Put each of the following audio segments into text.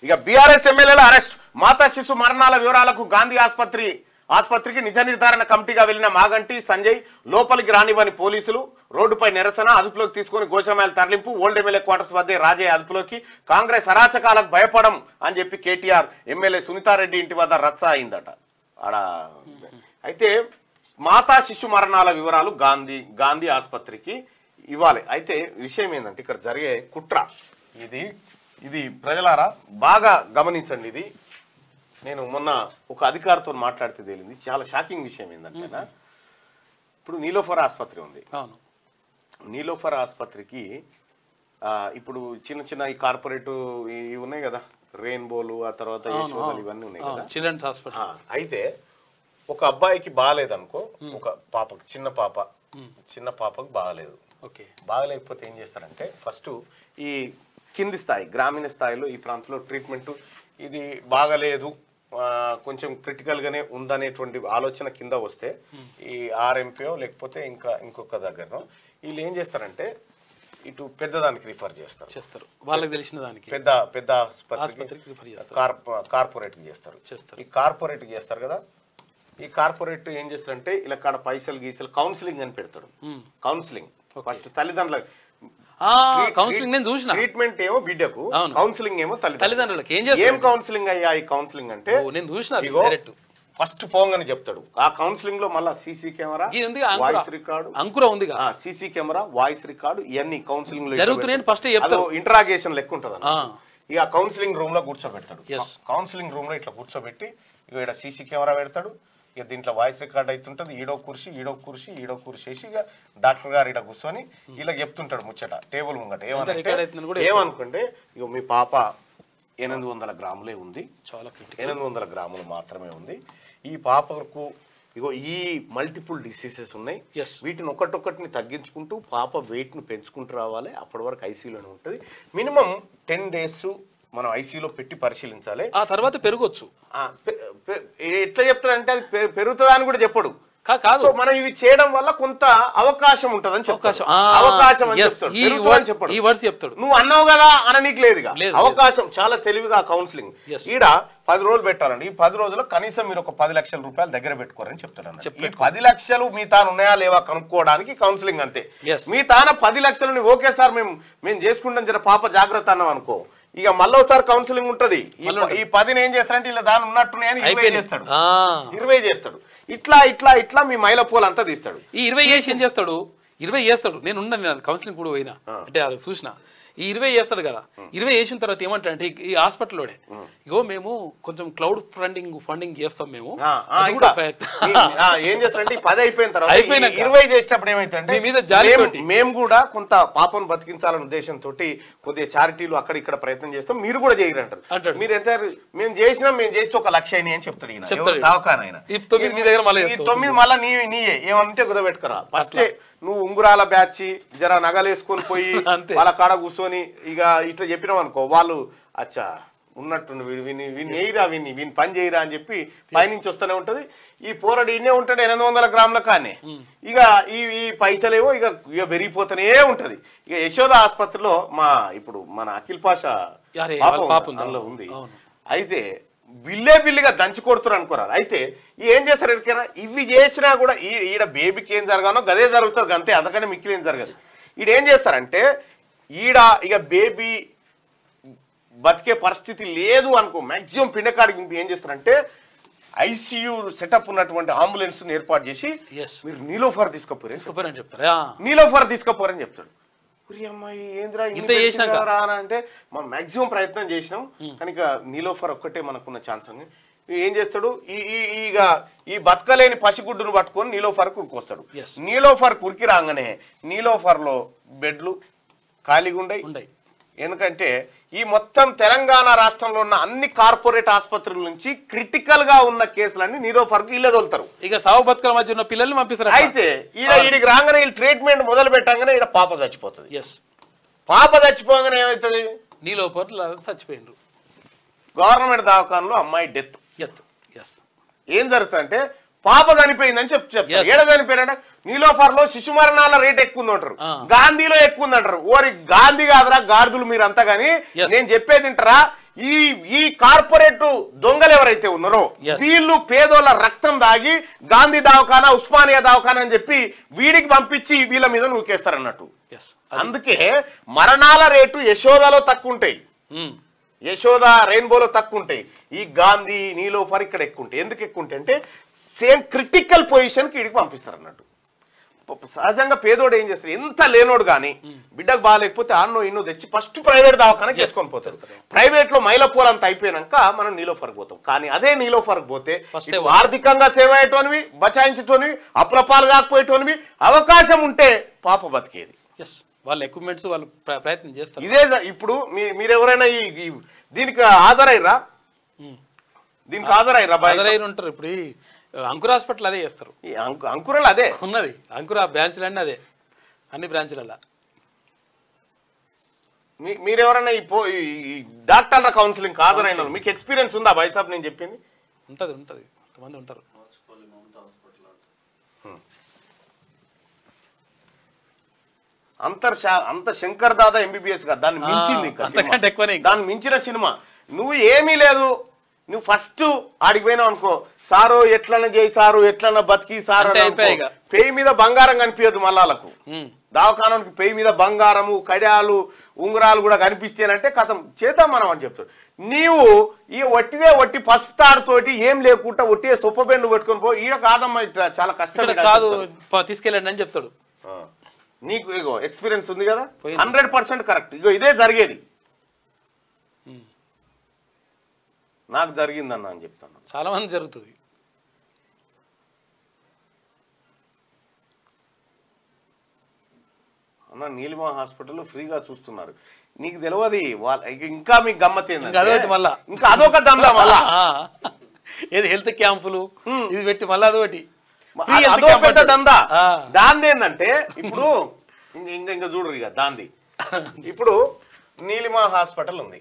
ఇక బీఆర్ఎస్ ఎమ్మెల్యేల అరెస్ట్. మాతా శిశు మరణాల వివరాలకు గాంధీ ఆసుపత్రికి నిజ నిర్ధారణ కమిటీగా వెళ్లిన మాగంటి సంజయ్ లోపలికి రానివ్వని పోలీసులు, రోడ్డుపై నిరసన, అదుపులోకి తీసుకుని గోషామాయల తరలింపు, ఓల్డ్ ఎమ్మెల్యే క్వార్టర్స్ వద్దే రాజయ్య అదుపులోకి, కాంగ్రెస్ అరాచకాలకు భయపడం అని చెప్పి కేటీఆర్ ఎమ్మెల్యే సునీతారెడ్డి ఇంటి వద్ద రచ్చ అయిందట ఆడ. అయితే మాతా శిశు మరణాల వివరాలు గాంధీ ఆసుపత్రికి ఇవ్వాలి. అయితే విషయం ఏంటంటే ఇక్కడ జరిగే కుట్ర ఇది ప్రజలారా బాగా గమనించండి. ఇది నేను మొన్న ఒక అధికారితో మాట్లాడితే తేలింది. చాలా షాకింగ్ విషయం ఏంటంటే, ఇప్పుడు నీలోఫర్ ఆసుపత్రి ఉంది. నీలోఫర్ ఆసుపత్రికి ఇప్పుడు చిన్న ఈ కార్పొరేట్ ఇవి ఉన్నాయి కదా, రెయిన్బోలు, ఆ తర్వాత యశోదలు, ఇవన్నీ ఉన్నాయి కదా చిల్డ్రన్స్ హాస్పిటల్. అయితే ఒక అబ్బాయికి బాగాలేదనుకో, ఒక పాపకు చిన్న పాపకు బాగాలేదు. బాగలేకపోతే ఏం చేస్తారంటే ఫస్ట్ ఈ కింది స్థాయి గ్రామీణ స్థాయిలో ఈ ప్రాంతంలో ట్రీట్మెంట్ ఇది బాగలేదు, కొంచెం క్రిటికల్గానే ఉందనేటువంటి ఆలోచన కింద వస్తే ఈ ఆర్ఎంపీఓ లేకపోతే ఇంకొక దగ్గర వీళ్ళు ఏం చేస్తారంటే ఇటు పెద్దదానికి రిఫర్ చేస్తారు. వాళ్ళకి తెలిసిన దానికి పెద్ద కార్పొరేట్కి చేస్తారు. ఈ కార్పొరేట్కి చేస్తారు కదా, ఈ కార్పొరేట్ ఏం చేస్తారంటే ఇలా కాడ పైసలు గీసలు కౌన్సిలింగ్ అని పెడతాడు. కౌన్సిలింగ్ ఫస్ట్ తల్లిదండ్రులకు ట్రీట్మెంట్ ఏమో బిడ్డకు, కౌన్సిలింగ్ ఏమో తల్లిదండ్రులకు. ఏం కౌన్సిలింగ్ అయ్యా ఈ కౌన్సిలింగ్ అంటే ఫస్ట్ పోంగని చెప్తాడు. ఆ కౌన్సిలింగ్ లో మళ్ళీ CC camera, voice record, CC camera, voice record, ఇవన్నీ కౌన్సిలింగ్ లో ఇంటరాగేషన్ లెక్క ఉంటది. ఇక కౌన్సిలింగ్ రూమ్ లో కూర్చోబెడతాడు. కౌన్సిలింగ్ రూమ్ లో ఇట్లా కూర్చోబెట్టి ఇక్కడ సీసీ కెమెరా పెడతాడు. ఇక దీంట్లో వాయిస్ రికార్డ్ అవుతుంటది. ఈడో కుర్చీ వేసి ఇక డాక్టర్ గారు ఇక్కడ కూర్చొని ఇలా చెప్తుంటాడు ముచ్చట టేబుల్ ముంగట. ఏమనుకుంటే ఇక మీ పాప 800 గ్రాములే ఉంది, 800 గ్రాములు మాత్రమే ఉంది. ఈ పాపకు ఇగో ఈ మల్టిపుల్ డిసీజెస్ ఉన్నాయి, వీటిని ఒక్కటొక్కటిని తగ్గించుకుంటూ పాప వెయిట్ ను పెంచుకుంటూ రావాలి. అప్పటి వరకు ఐసీయూలోనే ఉంటుంది. మినిమం 10 days మనం ఐసీయూలో పెట్టి పరిశీలించాలి. ఆ తర్వాత పెరగొచ్చు. ఎట్లా చెప్తారంటే అది పెరుగుతుందా అని కూడా చెప్పడు. కాదు, మనం ఇవి చేయడం వల్ల కొంత అవకాశం ఉంటదని చెప్తాడు. అవకాశం అని చెప్తాడు. నువ్వు అన్నావు కదా అన్న నీకు లేదుగా అవకాశం. చాలా తెలివిగా కౌన్సిలింగ్ ఈడ 10 రోజులు పెట్టాలండి. ఈ 10 రోజుల్లో కనీసం మీరు ఒక 10 లక్షల రూపాయలు దగ్గర పెట్టుకోరని చెప్తాడు. ఈ 10 లక్షలు మీ తాను ఉన్నాయా లేవా కనుక్కోవడానికి కౌన్సిలింగ్ అంతే. మీ తాన 10 లక్షలు ఓకే సార్ మేము చేసుకుంటాం జర పాప జాగ్రత్త అన్నాం అనుకో, ఇక మళ్ళోసారి కౌన్సిలింగ్ ఉంటది. ఈ 10 ఏం చేస్తారంటే ఇలా దాని ఉన్నట్టున్నాయని 20 చేస్తాడు. ఇట్లా మీ మైల పూలు అంతా తీస్తాడు. ఈ 20 చేసి ఏం చేస్తాడు? 20 చేస్తాడు. నేను ఉన్నాను కౌన్సిలింగ్ కూడా పోయినా, అంటే అది చూసిన. ఈ 20 చేస్తాడు కదా, 20 చేసిన తర్వాత ఏమంటారంటే ఈ హాస్పిటల్లోనే ఇగో మేము కొంచెం క్లౌడ్ ఫండింగ్ చేస్తాం మేము. ఏం చేస్తారంటే 10 అయిపోయిన తర్వాత 20 చేసేటప్పుడు ఏమైతే మేము కూడా కొంత పాపను బతికించాలనే ఉద్దేశంతో కొద్దిగా చారిటీలు అక్కడ ఇక్కడ ప్రయత్నం చేస్తాం, మీరు కూడా చేయరంటారు. మీరు ఎంత మేము చేస్తే 1 లక్ష అయినాయి అని చెప్తాడు. దవాఖాన 9 మళ్ళీ నీయే ఏమంటే కుదబెట్టుకురా. ఫస్ట్ నువ్వు ఉంగురాల బ్యాచ్ జర నగలేసుకొని పోయి వాళ్ళ కాడ కూర్చొని ఇక ఇట్లా చెప్పినావు అనుకో, వాళ్ళు అచ్చా ఉన్నట్టు వీని పని చేయరా అని చెప్పి పైనుంచి వస్తూనే ఉంటది. ఈ పోరడు ఇన్నే ఉంటాడు 800 గ్రాముల కానీ ఇక ఈ పైసలేమో ఇక పెరిగిపోతూనే ఉంటది. ఇక యశోద ఆసుపత్రిలో ఇప్పుడు మన అఖిల్ పాషా పాపంలో ఉంది. అయితే బిల్లిగా దంచి కొడుతున్నారు అనుకోరాదు. అయితే ఏం చేస్తారు ఎక్కడైనా ఇవి చేసినా కూడా ఈడ బేబీకి ఏం జరగానో గదే జరుగుతుంది అంతే, అందుకని మిక్కిలి ఏం జరగదు. ఈడేం చేస్తారంటే ఈడ ఇక బేబీ బతికే పరిస్థితి లేదు అనుకో, మాక్సిమం పిండకాడికి ఏం చేస్తారంటే ఐసీయూ సెటప్ ఉన్నటువంటి అంబులెన్స్ ఏర్పాటు చేసి మీరు నీలోఫర్ తీసుకుపోరని చెప్తాడు. అమ్మాయి ఏంద్రా అంటే మనం మాక్సిమం ప్రయత్నం చేసినాం కనుక నీలోఫర్ ఒక్కటే మనకున్న ఛాన్స్ అని ఏం చేస్తాడు, ఈ బతకలేని పసిగుడ్డును పట్టుకొని నీలోఫర్ కురికొస్తాడు. నీలోఫర్ కురికి రాగానే నీలోఫర్ లో బెడ్లు ఖాళీగా ఉండయి. ఎందుకంటే ఈ మొత్తం తెలంగాణ రాష్ట్రంలో ఉన్న అన్ని కార్పొరేట్ ఆసుపత్రుల నుంచి క్రిటికల్ గా ఉన్న కేసులన్నీ నీలోఫర్ కు ఇల్లే తోలుతారు. ఇక సాగు బతుకల మధ్య ఉన్న పిల్లల్ని పంపిస్తారు. అయితే ఈడికి రాగానే వీళ్ళు ట్రీట్మెంట్ మొదలు పెట్టగానే ఈడ పాప చచ్చిపోతుంది. పాప చచ్చిపోగానే ఏమవుతుంది, నీలోఫర్ చచ్చిపోయిండ్రు. గవర్నమెంట్ దవాఖానలో అమ్మాయి డెత్. ఏం జరుగుతుందంటే పాప చనిపోయిందని చెప్తారు. ఏడ చనిపోయారంటే నీలోఫర్ లో శిశు మరణాల రేట్ ఎక్కువ ఉందంటారు, గాంధీలో ఎక్కువ ఉందంటారు. ఓరి గాంధీ కాదురా గాడిదలు మీరంతా. గానీ నేను చెప్పేది వింటారా, ఈ ఈ కార్పొరేట్ దొంగలు ఎవరైతే ఉన్నారో వీళ్ళు పేదోళ్ళ రక్తం దాగి గాంధీ దవాఖానా ఉస్మానియా దవాఖానా అని చెప్పి వీడికి పంపించి వీళ్ళ మీద నూకేస్తారన్నట్టు. అందుకే మరణాల రేటు యశోదలో తక్కువ ఉంటాయి, యశోద రెయిన్బోలో తక్కువ ఉంటాయి, ఈ గాంధీ నీలోఫర్ ఇక్కడ ఎక్కువ ఉంటాయి. ఎందుకు ఎక్కువ ఉంటాయి అంటే సేమ్ క్రిటికల్ పొజిషన్కి వీడికి పంపిస్తారు అన్నట్టు. సహజంగా పేదోడు ఏం చేస్తారు, ఎంత లేనోడు కానీ బిడ్డకు బాగాలేకపోతే అన్నో ఇన్నో తెచ్చి ఫస్ట్ ప్రైవేట్ దవాఖానకి చేసుకొని పోతారు. ప్రైవేట్ లో మైలపూర్ అంతా అయిపోయాక మనం నీలోఫర్కి పోతాం. కానీ అదే నీలోఫర్కి పోతే ఆర్థికంగా సేవ్ అయ్యేటోనివి, బచాయించేటోనివి, అప్రపాలు కాకపోయేటోనివి, అవకాశం ఉంటే పాప బతికేది. వాళ్ళ ఎక్విప్మెంట్స్ వాళ్ళు ప్రయత్నం చేస్తారు. ఇదే ఇప్పుడు మీరెవరైనా దీనికి హాజరైరా, దీనికి హాజరైరా ఉంటారు. ఇప్పుడు అంకుర హాస్పిటల్ అదే చేస్తారు, అంకురాలు అదే ఉన్నది, అంకుర బ్రాంచ్లు అన్నీ అదే, అన్ని బ్రాంచ్లలో. మీరెవరైనా ఈ డాక్టర్ల కౌన్సిలింగ్ హాజరైన మీకు ఎక్స్పీరియన్స్ ఉందా బైసాబ్? నేను చెప్పింది ఉంటది, కొంతమంది ఉంటారు. అంత శంకర్ దాదా ఎంబీబీఎస్ గా దాన్ని మించింది, దాన్ని మించిన సినిమా. నువ్వు ఏమీ లేదు, నువ్వు ఫస్ట్ ఆడికి పోయినావు అనుకో, సారు ఎట్లన్నా చేయి, సారు ఎట్లన్నా బతికి, సారు పేయి మీద బంగారం కనిపించదు మళ్ళాలకు. దవాఖానానికి పేయి మీద బంగారము, కడియాలు, ఉంగరాలు కూడా కనిపిస్తేనంటే కథం చేద్దాం మనం అని చెప్తాడు. నీవు ఈ వట్టి పసుపు తాడుతోటి ఏం లేకుండా ఒట్టిదే సొప్పబెండు పెట్టుకొని పో, ఈడ కాదమ్మా చాలా కష్టం కాదు తీసుకెళ్ళండి అని చెప్తాడు. నీకు ఇగో ఎక్స్పీరియన్స్ ఉంది కదా, 100% కరెక్ట్. ఇగో ఇదే జరిగేది, నాకు జరిగిందన్న అని చెప్తాను. చాలా మంది జరుగుతుంది. అన్న నీలిమా హాస్పిటల్ ఫ్రీగా చూస్తున్నారు, నీకు తెలియదు. ఇంకా మీకు గమ్మత్ ఏంటంటే మళ్ళా ఇంకా అదొక దందా, మళ్ళా ఏది హెల్త్ క్యాంపులు ఇది పెట్టి మళ్ళీ అదొకటి అదో పెద్ద దందా. దాంది ఏంటంటే ఇప్పుడు ఇంకా చూడరు ఇక దాంది. ఇప్పుడు నీలిమా హాస్పిటల్ ఉంది,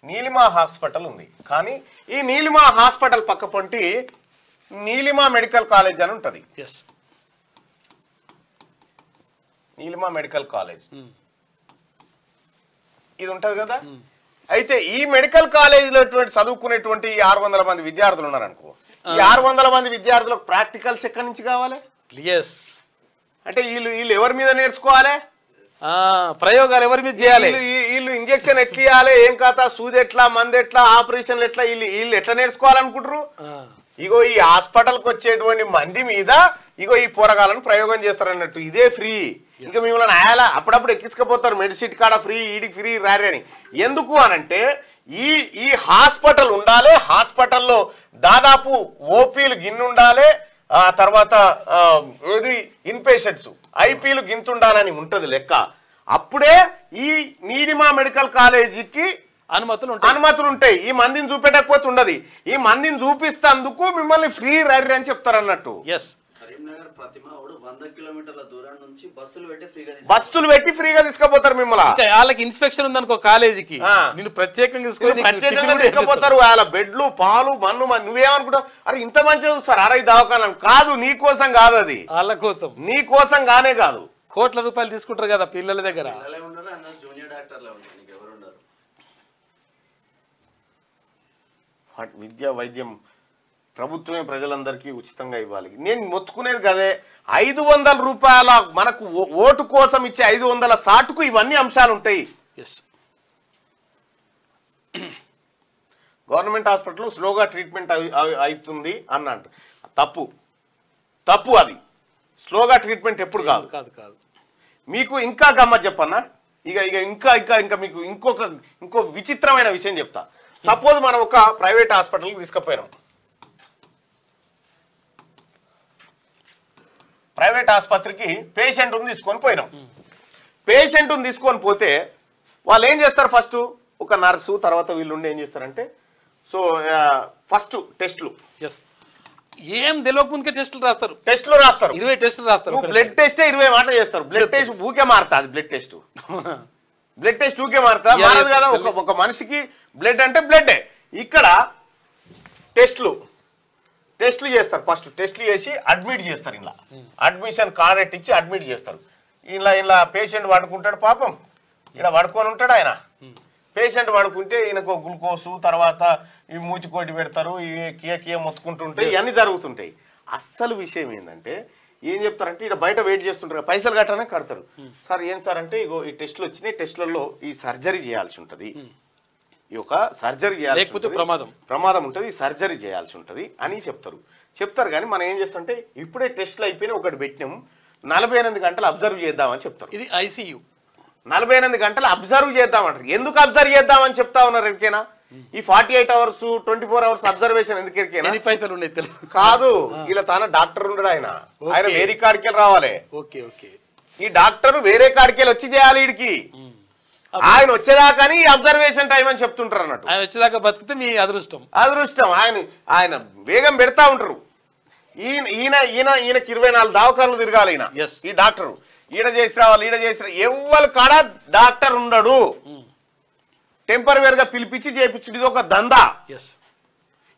నీలిమా హాస్పిటల్ ఉంది, కానీ ఈ నీలిమా హాస్పిటల్ పక్క పొంటి నీలిమా మెడికల్ కాలేజ్ అని ఉంటది. నీలిమా మెడికల్ కాలేజ్ ఇది ఉంటది కదా. అయితే ఈ మెడికల్ కాలేజీలో చదువుకునేటువంటి 600 మంది విద్యార్థులు ఉన్నారనుకో, ఈ 600 మంది విద్యార్థులకు ప్రాక్టికల్స్ ఎక్కడి నుంచి కావాలి? అంటే వీళ్ళు ఎవరి మీద నేర్చుకోవాలి? ప్రయోగాలు ఎవరి మీద చేయాలి? వీళ్ళు ఇంజెక్షన్ ఎట్లా ఇవ్వాలి, ఏం కాతా, సూది ఎట్లా, మంది ఎట్లా, ఆపరేషన్లు ఎట్లా, వీళ్ళు ఎట్లా నేర్చుకోవాలనుకుంటారు? ఇగో ఈ హాస్పిటల్కి వచ్చేటువంటి మంది మీద ఇగో ఈ పోరగాలను ప్రయోగం చేస్తారన్నట్టు. ఇదే ఫ్రీ. ఇంకా మిమ్మల్ని ఆయాలా అప్పుడప్పుడు ఎక్కించకపోతారు, మెడిసిట్ కాడ ఫ్రీ, ఈడికి ఫ్రీ రారే అని. ఎందుకు అనంటే ఈ హాస్పిటల్ ఉండాలి, హాస్పిటల్లో దాదాపు ఓపీలు గిన్నుండాలి, ఆ తర్వాత ఏది ఇన్పేషెంట్స్ ఐపీలు గింతుండాలని ఉంటది లెక్క. అప్పుడే ఈ నీలిమా మెడికల్ కాలేజీకి అనుమతులు ఉంటాయి. ఈ మందిని చూపెట్టకపోతే ఉండదు. ఈ మందిని చూపిస్తందుకు మిమ్మల్ని ఫ్రీ రైడ్ అని చెప్తారు అన్నట్టు. బస్సులు పెట్టి ఫ్రీగా తీసుకుపోతారు మిమ్మల్ని. వాళ్ళకి ఇన్స్పెక్షన్ ఉందనుకో కాలేజీకి, నేను ప్రత్యేకంగా తీసుకుపోతారు. వాళ్ళ బెడ్లు, పాలు, మన్ను. నువ్వేమనుకుంటావు, అరే ఇంత మంచిగా చూస్తారు అరే దవాఖాన కాదు, నీ కోసం కాదు, అది వాళ్ళ కోసం, నీ కోసం గానే కాదు. కోట్ల రూపాయలు తీసుకుంటారు కదా పిల్లల దగ్గర. విద్య వైద్యం ప్రభుత్వమే ప్రజలందరికీ ఉచితంగా ఇవ్వాలి. నేను మొత్తుకునేది కదే, 500 రూపాయల మనకు ఓటు కోసం ఇచ్చే 500 సాటుకు ఇవన్నీ అంశాలు ఉంటాయి. గవర్నమెంట్ హాస్పిటల్ స్లోగా ట్రీట్మెంట్ అవుతుంది అన్న తప్పు. అది స్లోగా ట్రీట్మెంట్ ఎప్పుడు కాదు. మీకు ఇంకా గమ్మత్ చెప్పన్నా, ఇంకా మీకు ఇంకో విచిత్రమైన విషయం చెప్తా. సపోజ్ మనం ఒక ప్రైవేట్ హాస్పిటల్కి తీసుకుపోయినాం, ప్రైవేట్ ఆసుపత్రికి పేషెంట్ని తీసుకొని పోయినాం. పేషెంట్ని తీసుకొని పోతే వాళ్ళు ఏం చేస్తారు, ఫస్ట్ ఒక నర్సు, తర్వాత వీళ్ళు ఏం చేస్తారంటే, సో ఫస్ట్ టెస్ట్లు, ఏం తెలియక ముందుకే టెస్టులు రాస్తారు. 20 టెస్టులు రాస్తారు. బ్లడ్ టెస్ట్ 20 మాటలు చేస్తారు. బ్లడ్ టెస్ట్ ఊకే మారుతా, అది బ్లడ్ టెస్ట్ ఊకే మారుతా మారదు కదా. ఒక మనిషికి బ్లడ్ అంటే బ్లడ్డే. ఇక్కడ టెస్ట్లు చేస్తారు. ఫస్ట్ టెస్ట్లు చేసి అడ్మిట్ చేస్తారు. ఇలా అడ్మిషన్ కార్డ్ ఇచ్చి అడ్మిట్ చేస్తారు. ఇలా పేషెంట్ పడుకుంటాడు పాపం, ఇలా పడుకొని ఉంటాడు ఆయన. పేషెంట్ పడుకుంటే ఈయనకు గ్లూకోసు, తర్వాత ఈ మూతికోటి పెడతారు, ఈ కియ మొత్తుకుంటుంటాయి, ఇవన్నీ జరుగుతుంటాయి. అస్సలు విషయం ఏంటంటే ఏం చెప్తారంటే ఇక్కడ బయట వెయిట్ చేస్తుంటారు, పైసలు కట్టానే కడతారు. సార్ ఏం సార్ అంటే ఇగో ఈ టెస్టులు వచ్చినాయి, టెస్టులలో ఈ సర్జరీ చేయాల్సి ఉంటుంది, ఈ యొక్క సర్జరీ చేయాల్సి ప్రమాదం ఉంటుంది, ఈ సర్జరీ చేయాల్సి ఉంటుంది అని చెప్తారు. కానీ మనం ఏం చేస్తామంటే ఇప్పుడే టెస్టులు అయిపోయినా ఒకటి పెట్టినాము, 48 గంటలు అబ్జర్వ్ చేద్దామని చెప్తారు. ఇది ఐసీయూ 48 గంటలు అబ్జర్వ్ చేద్దామంటారు. ఎందుకు అబ్జర్వ్ చేద్దామని చెప్తా ఉన్నారు ఎరికేనా? ఈ 48 అవర్స్ 24 అవర్స్ అబ్జర్వేషన్ ఎందుకు ఎరికేనా? కాదు, ఇలా తన డాక్టర్ ఉండడు, ఆయన వేరే కాడికి రావాలి. ఈ డాక్టర్ వేరే కాడికి వచ్చి చేయాలి వీడికి. ఆయన వచ్చేదాకా ఈ అబ్జర్వేషన్ టైం అని చెప్తుంటారు అన్నట్టు. ఆయన వచ్చేదాకా బతికితే మీ అదృష్టం. ఆయన వేగం పెడతా ఉంటారు. ఈయనకి 24 దవాఖానలు తిరగాలి ఈయన, ఈ డాక్టర్. ఈడ చేసి రావాలి. ఎవ్వరు కాడ డాక్టర్ ఉండడు, టెంపరీగా పిలిపించి చేయించుడు.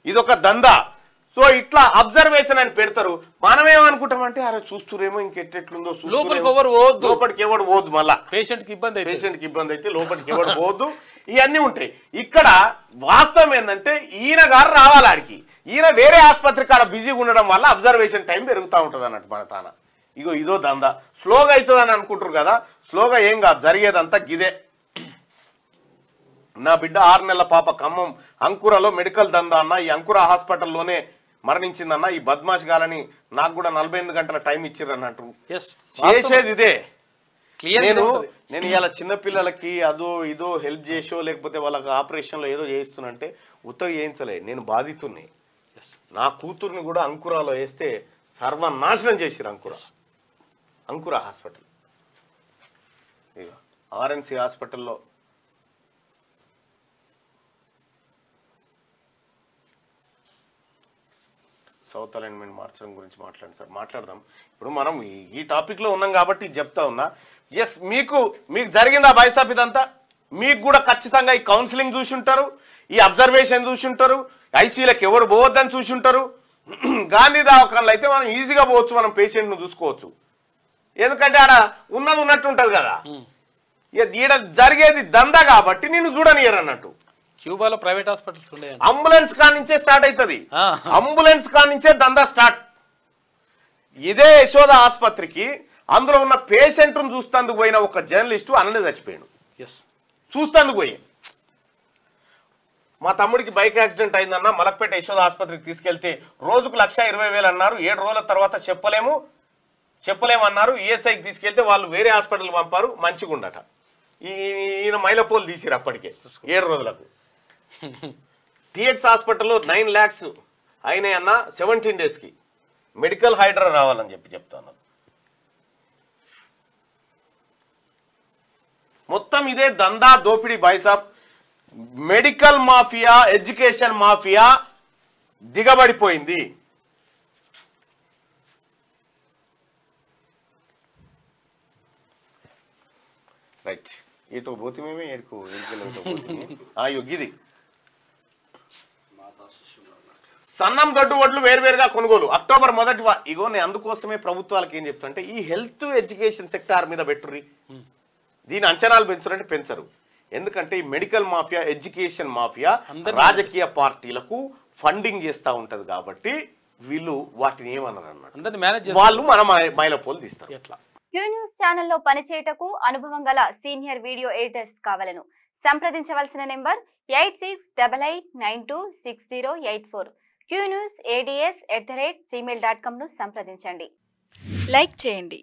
ఇదొక దందా. సో ఇట్లా అబ్జర్వేషన్ అని పెడతారు. మనమేమనుకుంటామంటే అరే చూస్తురేమో ఇంకెట్లెట్లుందో, లోపలికి ఎవడు పోద్దు, మళ్ళా పేషెంట్ కి ఇబ్బంది అయితే లోపలికి ఎవడు పోద్దు, ఇవన్నీ ఉంటాయి. ఇక్కడ వాస్తవం ఏంటంటే ఈయన గారు రావాలి ఆడికి. ఈయన వేరే ఆసుపత్రి కాడ బిజీగా ఉండడం వల్ల అబ్జర్వేషన్ టైం పెరుగుతూ ఉంటుంది అన్నట్టు మన తాన. ఇదో దందా. స్లోగా అవుతుందని అనుకుంటారు కదా, స్లోగా ఏం కాదు, జరిగేదంతా గిదే. నా బిడ్డ 6 నెలల పాప ఖమ్మం అంకురలో మెడికల్ దందా అన్న, ఈ అంకుర హాస్పిటల్లోనే మరణించిందన్న. ఈ బద్మాష్ గాలని నాకు కూడా 48 గంటల టైం ఇచ్చిర్రు అన్నట్టు. చేసేది ఇదే. నేను ఇలా చిన్నపిల్లలకి ఇదో హెల్ప్ చేసో లేకపోతే వాళ్ళకి ఆపరేషన్లో ఏదో చేయిస్తున్నంటే ఉత్తగా చేయించలే, నేను బాధితుని. నా కూతుర్ని కూడా అంకురాలో వేస్తే సర్వనాశనం చేసిరు. అంకుర హాస్పిటల్, ఆర్ఎన్సి హాస్పిటల్లో సౌత్ అలైన్మెంట్ మార్చడం గురించి మాట్లాడండి సార్. మాట్లాడదాం. ఇప్పుడు మనం ఈ టాపిక్లో ఉన్నాం కాబట్టి చెప్తా ఉన్నా. ఎస్, మీకు జరిగిందా బైసాప్ ఇదంతా? మీకు కూడా ఖచ్చితంగా ఈ కౌన్సిలింగ్ చూసి ఉంటారు, ఈ అబ్జర్వేషన్ చూసి ఉంటారు, ఐసీయూలకు ఎవరు పోవద్దని చూసి ఉంటారు. గాంధీ దవాఖానలో అయితే మనం ఈజీగా పోవచ్చు, మనం పేషెంట్ను చూసుకోవచ్చు. ఎందుకంటే ఆడ ఉన్నట్టు ఉంటుంది కదా. ఈడ జరిగేది దందా కాబట్టి నేను చూడనియరు అన్నట్టు. క్యూబాలో ప్రైవేట్ హాస్పిటల్స్ ఉండే, అంబులెన్స్ కానించే స్టార్ట్ అవుతుంది. అంబులెన్స్ కానించే దందా స్టార్ట్. ఇదే యశోద ఆసుపత్రికి అందులో ఉన్న పేషెంట్ను చూస్తందుకు పోయిన ఒక జర్నలిస్టు అన్ననే చచ్చిపోయాడు. చూస్తందుకు పోయి మా తమ్ముడికి బైక్ యాక్సిడెంట్ అయిందన్న, మలక్పేట యశోద ఆసుపత్రికి తీసుకెళ్తే రోజుకు 1,20,000 అన్నారు. 7 రోజుల తర్వాత చెప్పలేమన్నారు. ఈఎస్ఐకి తీసుకెళ్తే వాళ్ళు వేరే హాస్పిటల్ పంపారు, మంచిగా ఉండట. ఈయన మైలపోలు తీసిరు అప్పటికే 7 రోజులకు. టిఎక్స్ హాస్పిటల్లో 9 lakhs అయినాయి అన్న 17 daysకి. మెడికల్ హైడ్రా రావాలని చెప్తాను. మొత్తం ఇదే దందా దోపిడీ బైసాప్. మెడికల్ మాఫియా, ఎడ్యుకేషన్ మాఫియా దిగబడిపోయింది. రైట్, ఇటు పోతే మేమే గిది సన్నం గడ్డు వడ్లు వేరువేరుగా కొనుగోలు అక్టోబర్ 1 ఇగో నేను అందుకోసమే ప్రభుత్వాలకు ఏం చెప్తానంటే ఈ హెల్త్ ఎడ్యుకేషన్ సెక్టార్ మీద పెట్టుర్రి. దీని అంచనాలు పెంచరంటే పెంచరు. ఎందుకంటే ఈ మెడికల్ మాఫియా, ఎడ్యుకేషన్ మాఫియా రాజకీయ పార్టీలకు ఫండింగ్ చేస్తూ ఉంటది కాబట్టి వీళ్ళు వాటిని ఏమన్నారు అన్నట్టు వాళ్ళు మన మైలపోలు తీస్తారు. ఎట్లా క్యూ న్యూస్ ఛానల్లో పనిచేయటకు అనుభవం గల సీనియర్ వీడియో ఎడిటర్స్ కావాలను సంప్రదించవలసిన నెంబర్ 8688926084. qnews@gmail.com ను సంప్రదించండి. లైక్ చేయండి.